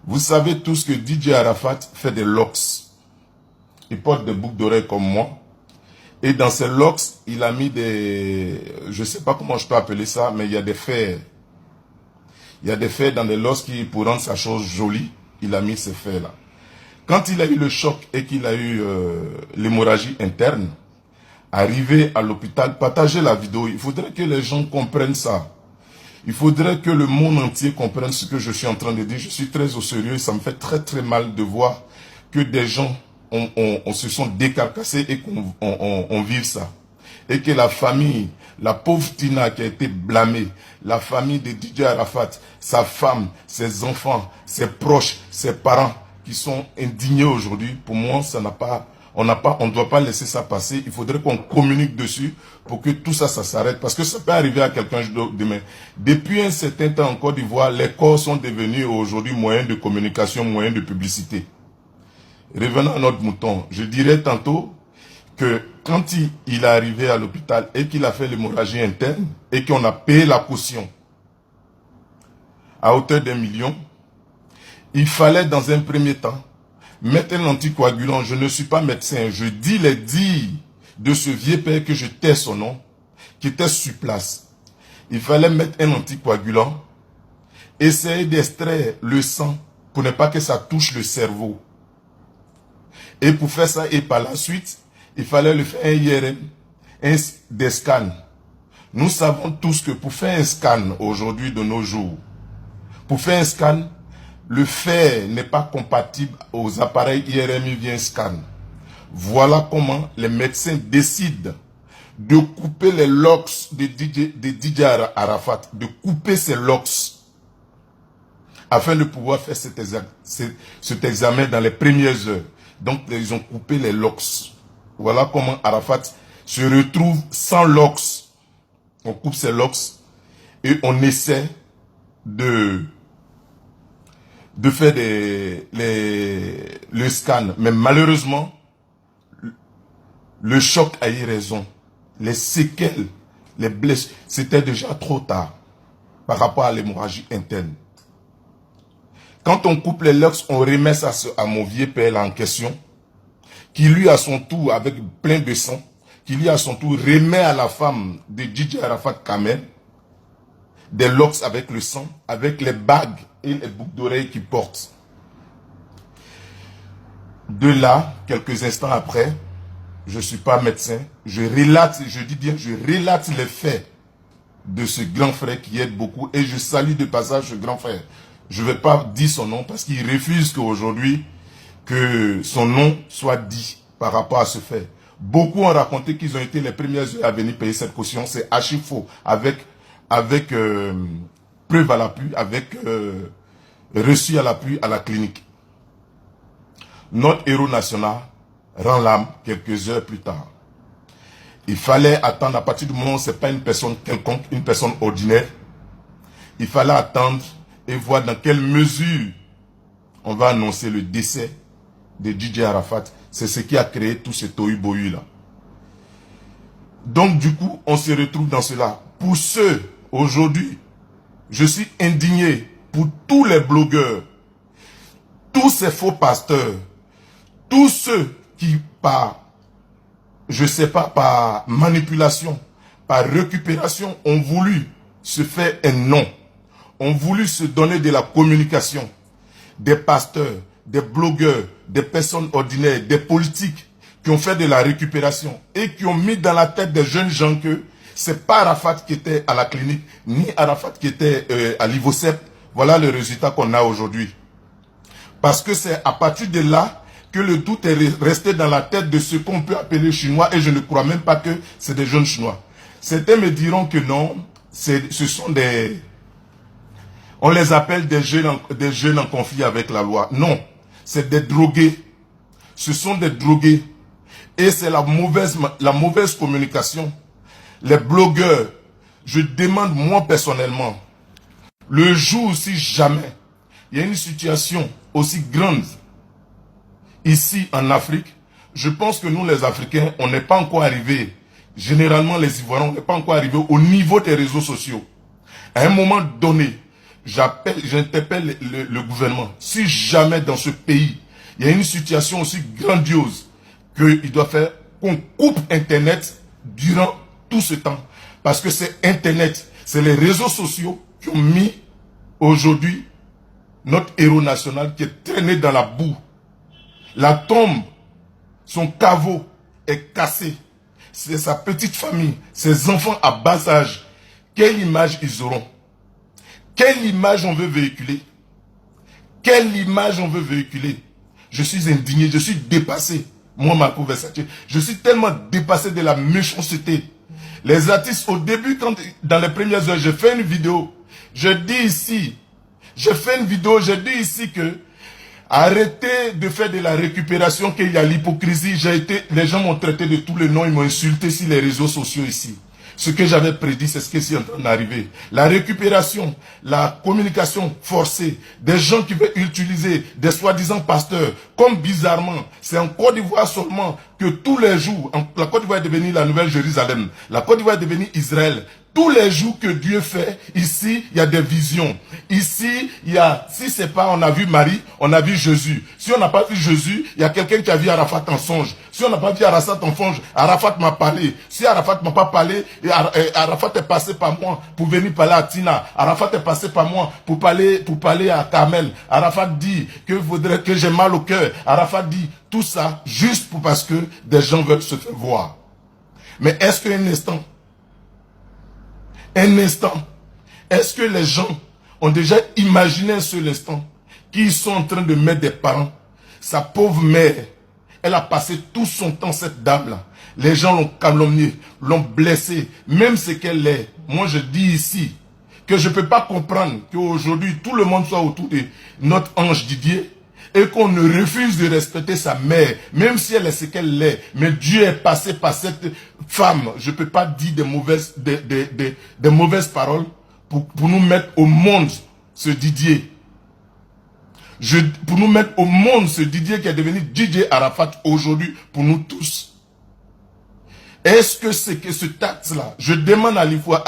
Vous savez tous que DJ Arafat fait des locks. Il porte des boucles d'oreilles comme moi. Et dans ces locks, il a mis des... Je ne sais pas comment je peux appeler ça, mais il y a des fers. Il y a des fers dans les locks qui, pour rendre sa chose jolie, il a mis ces fers-là. Quand il a eu le choc et qu'il a eu l'hémorragie interne, arrivé à l'hôpital, partagez la vidéo. Il faudrait que les gens comprennent ça. Il faudrait que le monde entier comprenne ce que je suis en train de dire. Je suis très au sérieux et ça me fait très très mal de voir que des gens se sont décarcassés et qu'on vive ça. Et que la famille, la pauvre Tina qui a été blâmée, la famille de DJ Arafat, sa femme, ses enfants, ses proches, ses parents qui sont indignés aujourd'hui, pour moi, ça n'a pas... On ne doit pas laisser ça passer. Il faudrait qu'on communique dessus pour que tout ça, ça s'arrête. Parce que ça peut arriver à quelqu'un demain. Depuis un certain temps en Côte d'Ivoire, les corps sont devenus aujourd'hui moyens de communication, moyens de publicité. Revenons à notre mouton. Je dirais tantôt que quand il est arrivé à l'hôpital et qu'il a fait l'hémorragie interne et qu'on a payé la caution à hauteur d'1 million, il fallait dans un premier temps mettre un anticoagulant. Je ne suis pas médecin. Je dis les dires de ce vieux père que je tais son nom, qui était sur place. Il fallait mettre un anticoagulant, essayer d'extraire le sang pour ne pas que ça touche le cerveau. Et pour faire ça, et par la suite, il fallait le faire un IRM, des scans. Nous savons tous que pour faire un scan aujourd'hui de nos jours, pour faire un scan, le fer n'est pas compatible aux appareils IRM, il vient scan. Voilà comment les médecins décident de couper les locks de DJ Arafat, de couper ces locks, afin de pouvoir faire cet examen dans les premières heures. Donc, ils ont coupé les locks. Voilà comment Arafat se retrouve sans locks. On coupe ces locks et on essaie de faire le scan. Mais malheureusement, le choc a eu raison. Les séquelles, les blessures, c'était déjà trop tard par rapport à l'hémorragie interne. Quand on coupe les locks, on remet ça à mon vieux père là en question, qui lui à son tour, avec plein de sang, qui lui à son tour remet à la femme de DJ Arafat Kamel des locks avec le sang, avec les bagues et les boucles d'oreilles qu'il porte. De là, quelques instants après, je ne suis pas médecin, je relate, je dis bien, je relate les faits de ce grand frère qui aide beaucoup et je salue de passage ce grand frère. Je ne vais pas dire son nom parce qu'il refuse qu'aujourd'hui, que son nom soit dit par rapport à ce fait. Beaucoup ont raconté qu'ils ont été les premières à venir payer cette caution. C'est archi faux. Avec preuve à l'appui, avec reçu à l'appui à la clinique. Notre héros national rend l'âme quelques heures plus tard. Il fallait attendre, à partir du moment où ce n'est pas une personne quelconque, une personne ordinaire, il fallait attendre et voir dans quelle mesure on va annoncer le décès de DJ Arafat. C'est ce qui a créé tout ce tohu-bohu là. Donc du coup, on se retrouve dans cela. Pour ceux, aujourd'hui, je suis indigné pour tous les blogueurs, tous ces faux pasteurs, tous ceux qui, je sais pas, par manipulation, par récupération, ont voulu se faire un nom, ont voulu se donner de la communication, des pasteurs, des blogueurs, des personnes ordinaires, des politiques qui ont fait de la récupération et qui ont mis dans la tête des jeunes gens que c'est pas Arafat qui était à la clinique, ni Arafat qui était à l'Ivocep. Voilà le résultat qu'on a aujourd'hui. Parce que c'est à partir de là que le doute est resté dans la tête de ce qu'on peut appeler Chinois et je ne crois même pas que c'est des jeunes Chinois. Certains me diront que non, ce sont des... On les appelle des jeunes en conflit avec la loi. Non, c'est des drogués. Ce sont des drogués. Et c'est la mauvaise communication. Les blogueurs, je demande moi personnellement, le jour si jamais il y a une situation aussi grande ici en Afrique, je pense que nous les Africains, on n'est pas encore arrivés, généralement les Ivoiriens, on n'est pas encore arrivés au niveau des réseaux sociaux. À un moment donné, j'interpelle le gouvernement. Si jamais dans ce pays, il y a une situation aussi grandiose qu'il doit faire qu'on coupe Internet durant tout ce temps. Parce que c'est Internet, c'est les réseaux sociaux qui ont mis aujourd'hui notre héros national qui est traîné dans la boue. La tombe, son caveau est cassé. C'est sa petite famille, ses enfants à bas âge. Quelle image ils auront? Quelle image on veut véhiculer? Quelle image on veut véhiculer? Je suis indigné, je suis dépassé. Moi, Marco Versace, je suis tellement dépassé de la méchanceté. Les artistes, au début, dans les premières heures, j'ai fait une vidéo. Je dis ici que arrêtez de faire de la récupération, qu'il y a l'hypocrisie. Les gens m'ont traité de tous les noms, ils m'ont insulté sur les réseaux sociaux ici. Ce que j'avais prédit, c'est ce qui est en train d'arriver. La récupération, la communication forcée, des gens qui veulent utiliser des soi-disant pasteurs, comme bizarrement, c'est en Côte d'Ivoire seulement que tous les jours, la Côte d'Ivoire est devenue la Nouvelle Jérusalem, la Côte d'Ivoire est devenue Israël. Tous les jours que Dieu fait, ici, il y a des visions. Ici, il y a, si c'est pas on a vu Marie, on a vu Jésus. Si on n'a pas vu Jésus, il y a quelqu'un qui a vu Arafat en songe. Si on n'a pas vu Arafat en songe, Arafat m'a parlé. Si Arafat m'a pas parlé, Arafat est passé par moi pour venir parler à Tina. Arafat est passé par moi pour parler à Kamel. Arafat dit que j'ai mal au cœur. Arafat dit tout ça juste parce que des gens veulent se faire voir. Mais est-ce qu'un instant, est-ce que les gens ont déjà imaginé un seul instant qu'ils sont en train de mettre des parents? Sa pauvre mère, elle a passé tout son temps, cette dame-là. Les gens l'ont calomniée, l'ont blessée, même ce qu'elle est. Moi, je dis ici que je ne peux pas comprendre qu'aujourd'hui, tout le monde soit autour de notre ange Didier et qu'on ne refuse de respecter sa mère, même si elle est ce qu'elle est. Mais Dieu est passé par cette femme. Je ne peux pas dire des mauvaises paroles pour nous mettre au monde ce Didier. Pour nous mettre au monde ce Didier qui est devenu DJ Arafat aujourd'hui pour nous tous. Est-ce que c'est que ce taxe-là, je demande à l'IFOA,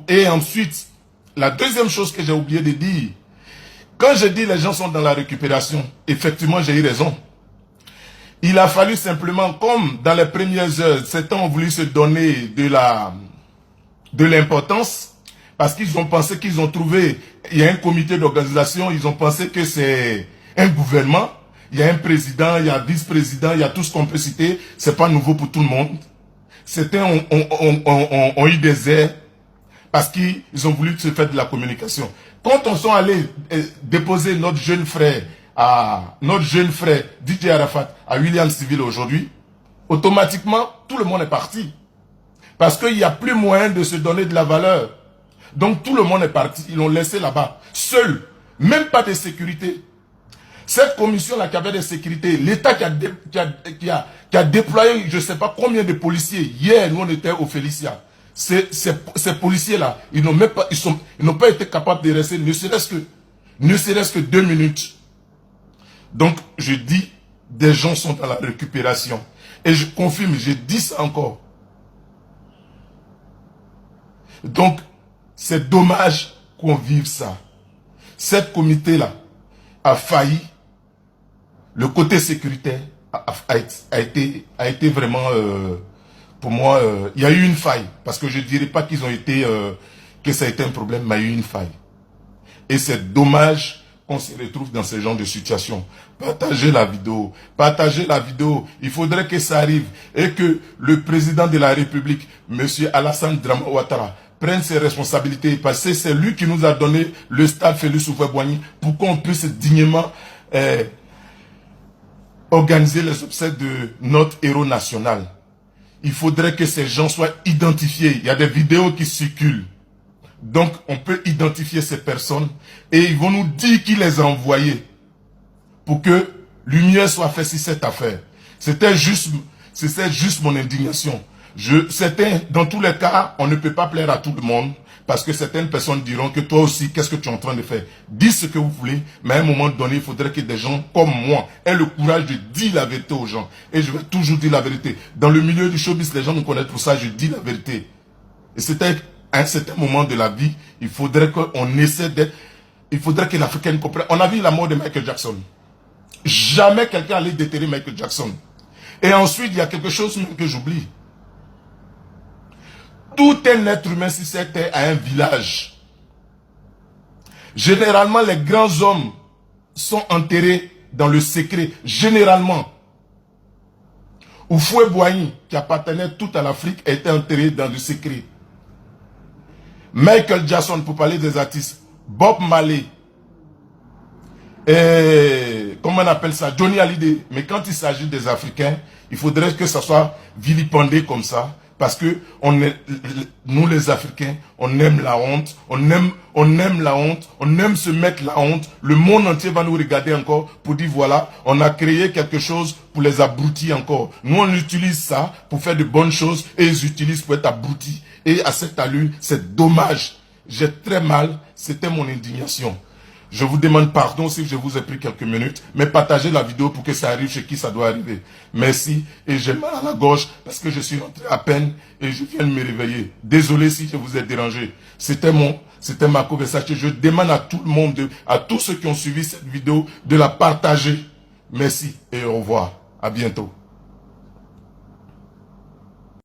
et ensuite, la deuxième chose que j'ai oublié de dire, quand je dis les gens sont dans la récupération, effectivement j'ai eu raison. Il a fallu simplement, comme dans les premières heures, certains ont voulu se donner de l'importance, parce qu'ils ont pensé qu'ils ont trouvé, il y a un comité d'organisation, ils ont pensé que c'est un gouvernement, il y a un président, il y a un vice-président, il y a tout ce qu'on peut citer, c'est pas nouveau pour tout le monde. Certains ont eu des airs, parce qu'ils ont voulu se faire de la communication. Quand on sont allés déposer notre jeune frère DJ Arafat à William Civil aujourd'hui, automatiquement, tout le monde est parti. Parce qu'il n'y a plus moyen de se donner de la valeur. Donc tout le monde est parti, ils l'ont laissé là-bas, seul, même pas de sécurité. Cette commission-là qui avait de sécurité, l'État qui a déployé, je ne sais pas combien de policiers, hier nous on était au Félicia. Ces policiers-là, ils n'ont pas été capables de rester ne serait-ce que 2 minutes. Donc, je dis, des gens sont dans la récupération. Et je confirme, je dis ça encore. Donc, c'est dommage qu'on vive ça. Cette comité-là a failli. Le côté sécuritaire a été vraiment... pour moi, il y a eu une faille. Parce que je ne dirais pas qu'ils ont été... que ça a été un problème, mais il y a eu une faille. Et c'est dommage qu'on se retrouve dans ce genre de situation. Partagez la vidéo. Partagez la vidéo. Il faudrait que ça arrive. Et que le président de la République, M. Alassane Dramane Ouattara, prenne ses responsabilités. Parce que c'est lui qui nous a donné le stade Félix Houphouët-Boigny pour qu'on puisse dignement organiser les obsèques de notre héros national. Il faudrait que ces gens soient identifiés. Il y a des vidéos qui circulent. Donc, on peut identifier ces personnes et ils vont nous dire qui les a envoyés pour que lumière soit faite sur cette affaire. C'était juste mon indignation. Dans tous les cas, on ne peut pas plaire à tout le monde parce que certaines personnes diront que toi aussi, qu'est-ce que tu es en train de faire? Dis ce que vous voulez, mais à un moment donné, il faudrait que des gens comme moi aient le courage de dire la vérité aux gens. Et je vais toujours dire la vérité. Dans le milieu du showbiz, les gens nous connaissent pour ça, je dis la vérité. Et c'était à un certain moment de la vie, il faudrait qu'on essaie d'être... Il faudrait que l'Africain comprenne. On a vu la mort de Michael Jackson. Jamais quelqu'un allait déterrer Michael Jackson. Et ensuite, il y a quelque chose même que j'oublie. Tout un être humain sur cette terre a un village. Généralement, les grands hommes sont enterrés dans le secret. Généralement. Houphouët-Boigny, qui appartenait tout à l'Afrique, était enterré dans le secret. Michael Jackson, pour parler des artistes, Bob Marley, et comment on appelle ça, Johnny Hallyday. Mais quand il s'agit des Africains, il faudrait que ça soit vilipendé comme ça, parce que nous les Africains, on aime la honte, on aime la honte, on aime se mettre la honte. Le monde entier va nous regarder encore pour dire voilà, on a créé quelque chose pour les abrutis encore. Nous on utilise ça pour faire de bonnes choses et ils utilisent pour être abrutis. Et à cette allure, c'est dommage. J'ai très mal, c'était mon indignation. Je vous demande pardon si je vous ai pris quelques minutes, mais partagez la vidéo pour que ça arrive chez qui ça doit arriver. Merci, et j'ai mal à la gorge parce que je suis rentré à peine et je viens de me réveiller. Désolé si je vous ai dérangé. C'était ma conversation. Je demande à tout le monde, à tous ceux qui ont suivi cette vidéo, de la partager. Merci et au revoir. À bientôt.